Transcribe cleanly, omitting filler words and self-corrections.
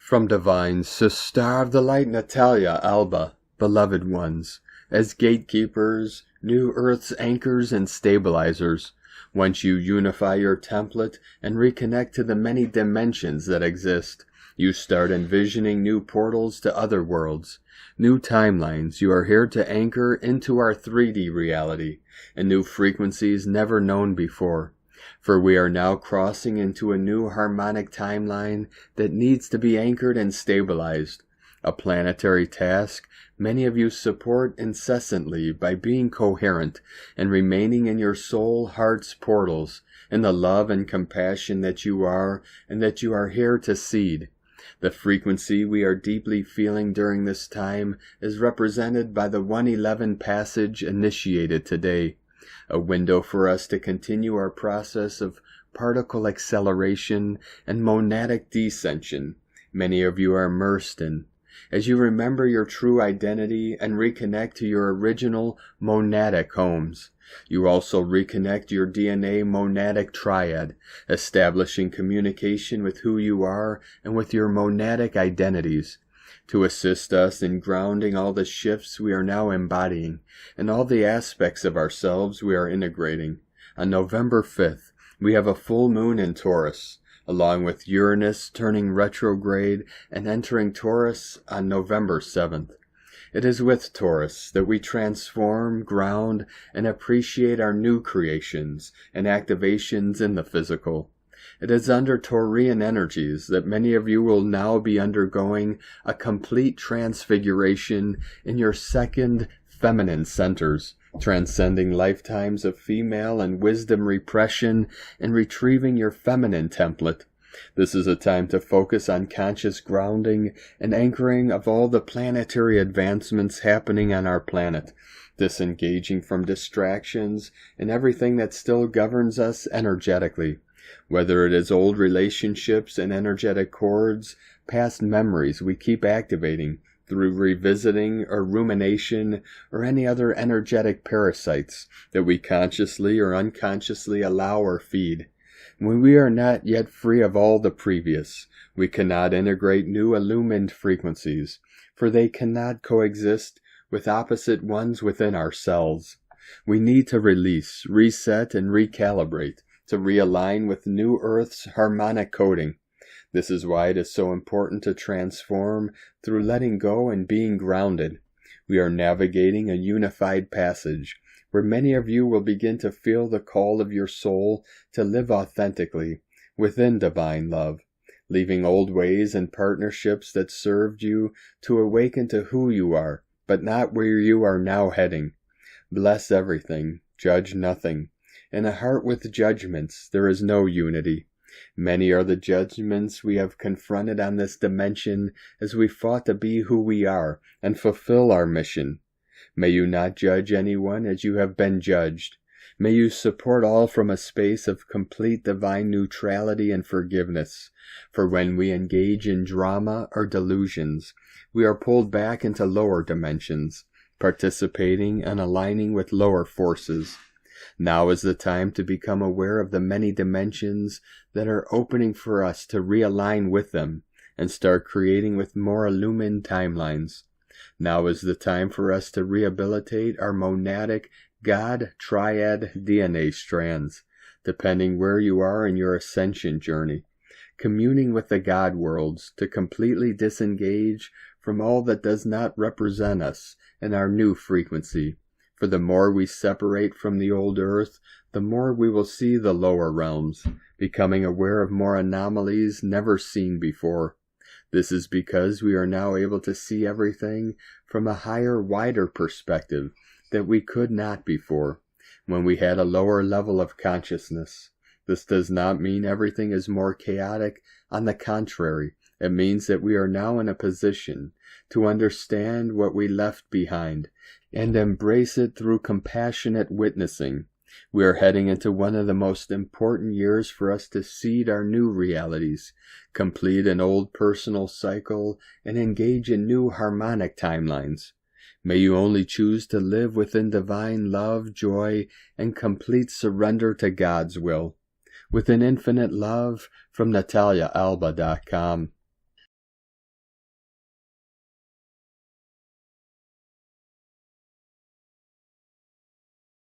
From Divine Sister of the Light Natalia Alba, beloved ones, as gatekeepers, new Earth's anchors and stabilizers, once you unify your template and reconnect to the many dimensions that exist, you start envisioning new portals to other worlds, new timelines. You are here to anchor into our 3D reality, and new frequencies never known before. For we are now crossing into a new harmonic timeline that needs to be anchored and stabilized. A planetary task many of you support incessantly by being coherent and remaining in your soul heart's portals, in the love and compassion that you are and that you are here to seed. The frequency we are deeply feeling during this time is represented by the 111 passage initiated today, a window for us to continue our process of particle acceleration and monadic descension many of you are immersed in. As you remember your true identity and reconnect to your original monadic homes, you also reconnect your DNA monadic triad, establishing communication with who you are and with your monadic identities. To assist us in grounding all the shifts we are now embodying and all the aspects of ourselves we are integrating. On November 5th, we have a full moon in Taurus, along with Uranus turning retrograde and entering Taurus on November 7th. It is with Taurus that we transform, ground, and appreciate our new creations and activations in the physical. It is under Taurian energies that many of you will now be undergoing a complete transfiguration in your second feminine centers, transcending lifetimes of female and wisdom repression and retrieving your feminine template. This is a time to focus on conscious grounding and anchoring of all the planetary advancements happening on our planet, disengaging from distractions and everything that still governs us energetically. Whether it is old relationships and energetic cords, past memories we keep activating through revisiting or rumination, or any other energetic parasites that we consciously or unconsciously allow or feed. When we are not yet free of all the previous, we cannot integrate new illumined frequencies, for they cannot coexist with opposite ones within ourselves. We need to release, reset, and recalibrate, to realign with new Earth's harmonic coding. This is why it is so important to transform through letting go and being grounded. We are navigating a unified passage, where many of you will begin to feel the call of your soul to live authentically, within divine love, leaving old ways and partnerships that served you to awaken to who you are, but not where you are now heading. Bless everything, judge nothing. In a heart with judgments, there is no unity. Many are the judgments we have confronted on this dimension as we fought to be who we are and fulfill our mission. May you not judge anyone as you have been judged. May you support all from a space of complete divine neutrality and forgiveness. For when we engage in drama or delusions, we are pulled back into lower dimensions, participating and aligning with lower forces. Now is the time to become aware of the many dimensions that are opening for us to realign with them and start creating with more illumined timelines. Now is the time for us to rehabilitate our monadic God triad DNA strands, depending where you are in your ascension journey, communing with the God worlds to completely disengage from all that does not represent us in our new frequency. For the more we separate from the old earth, the more we will see the lower realms, becoming aware of more anomalies never seen before. This is because we are now able to see everything from a higher, wider perspective that we could not before, when we had a lower level of consciousness. This does not mean everything is more chaotic. On the contrary, it means that we are now in a position to understand what we left behind and embrace it through compassionate witnessing. We are heading into one of the most important years for us to seed our new realities, complete an old personal cycle, and engage in new harmonic timelines. May you only choose to live within divine love, joy, and complete surrender to God's will. With an infinite love from NataliaAlba.com.